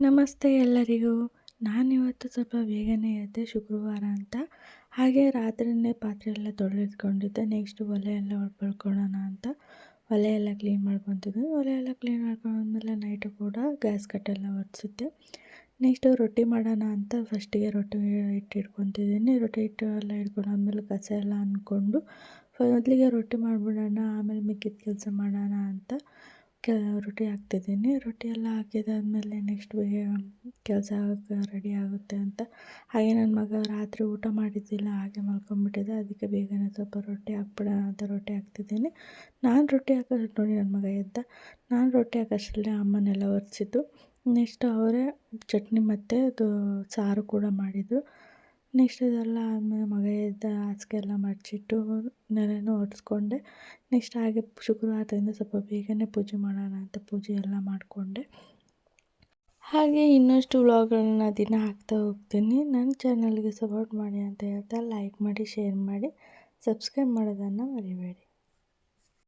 ನಮಸ್ತೆ ಎಲ್ಲರಿಗೂ. ನಾನಿವತ್ತು ಸ್ವಲ್ಪ ಬೇಗನೆ ಎದ್ದೆ, ಶುಕ್ರವಾರ ಅಂತ. ಹಾಗೆ ರಾತ್ರಿಯೇ ಪಾತ್ರೆ ಎಲ್ಲ ತೊಳೆದಿಟ್ಕೊಂಡಿದ್ದೆ. ನೆಕ್ಸ್ಟ್ ಒಲೆ ಎಲ್ಲ ಬಳ್ಕೊಳ್ಳೋಣ ಅಂತ ಒಲೆ ಎಲ್ಲ ಕ್ಲೀನ್ ಮಾಡ್ಕೊತಿದ್ದೆ. ಒಲೆ ಎಲ್ಲ ಕ್ಲೀನ್ ಮಾಡ್ಕೊಂಡ್ಮೇಲೆ ನೈಟು ಕೂಡ ಗ್ಯಾಸ್ ಕಟ್ಟೆಲ್ಲ ಒರೆಸಿದ್ದೆ. ನೆಕ್ಸ್ಟು ರೊಟ್ಟಿ ಮಾಡೋಣ ಅಂತ ಫಸ್ಟಿಗೆ ರೊಟ್ಟಿ ಹಿಟ್ಟು ಇಟ್ಕೊತಿದ್ದೀನಿ. ರೊಟ್ಟಿ ಹಿಟ್ಟು ಎಲ್ಲ ಇಟ್ಕೊಂಡಾದ್ಮೇಲೆ ಕಸ ಎಲ್ಲ ಅಂದ್ಕೊಂಡು ಮೊದಲಿಗೆ ರೊಟ್ಟಿ ಮಾಡಿಬಿಡೋಣ, ಆಮೇಲೆ ಮಿಕ್ಕಿದ ಕೆಲಸ ಮಾಡೋಣ ಅಂತ ರೊಟ್ಟಿ ಹಾಕ್ತಿದ್ದೀನಿ. ರೊಟ್ಟಿ ಎಲ್ಲ ಹಾಕಿದಾದ್ಮೇಲೆ ನೆಕ್ಸ್ಟ್ ಕೆಲಸ ರೆಡಿ ಆಗುತ್ತೆ ಅಂತ. ಹಾಗೆ ನನ್ನ ಮಗ ರಾತ್ರಿ ಊಟ ಮಾಡಿದ್ದಿಲ್ಲ, ಹಾಗೆ ಮಲ್ಕೊಂಡ್ಬಿಟ್ಟಿದ್ದ. ಅದಕ್ಕೆ ಬೇಗನೆ ಸ್ವಲ್ಪ ರೊಟ್ಟಿ ಹಾಕ್ಬಿಡೋಣ ಅಂತ ರೊಟ್ಟಿ ಹಾಕ್ತಿದ್ದೀನಿ. ನಾನು ರೊಟ್ಟಿ ಹಾಕೋಷ್ಟು ನೋಡಿ ನನ್ನ ಮಗ ಎದ್ದ. ನಾನು ರೊಟ್ಟಿ ಹಾಕೋಷ್ಟರಲ್ಲೇ ಅಮ್ಮನೆಲ್ಲ ಒರೆಸಿದ್ದು. ನೆಕ್ಸ್ಟ್ ಅವರೇ ಚಟ್ನಿ ಮತ್ತು ಅದು ಸಾರು ಕೂಡ ಮಾಡಿದರು. ನೆಕ್ಸ್ಟ್ ಇದೆಲ್ಲ ಆದಮೇಲೆ ಮಗ ಎದ್ದ, ಹಾಸಿಗೆ ಎಲ್ಲ ಮಡಚಿಟ್ಟು ನೆಲನೂ ಒರೆಸ್ಕೊಂಡೆ. ನೆಕ್ಸ್ಟ್ ಹಾಗೆ ಶುಕ್ರವಾರದಿಂದ ಸ್ವಲ್ಪ ಬೇಗನೆ ಪೂಜೆ ಮಾಡೋಣ ಅಂತ ಪೂಜೆ ಎಲ್ಲ ಮಾಡಿಕೊಂಡೆ. ಹಾಗೆ ಇನ್ನಷ್ಟು ವ್ಲಾಗ್ಗಳನ್ನ ದಿನ ಹಾಕ್ತಾ ಹೋಗ್ತೀನಿ. ನನ್ನ ಚಾನಲ್ಗೆ ಸಪೋರ್ಟ್ ಮಾಡಿ ಅಂತ ಹೇಳ್ತಾ ಲೈಕ್ ಮಾಡಿ, ಶೇರ್ ಮಾಡಿ, ಸಬ್ಸ್ಕ್ರೈಬ್ ಮಾಡೋದನ್ನು ಮರಿಬೇಡಿ.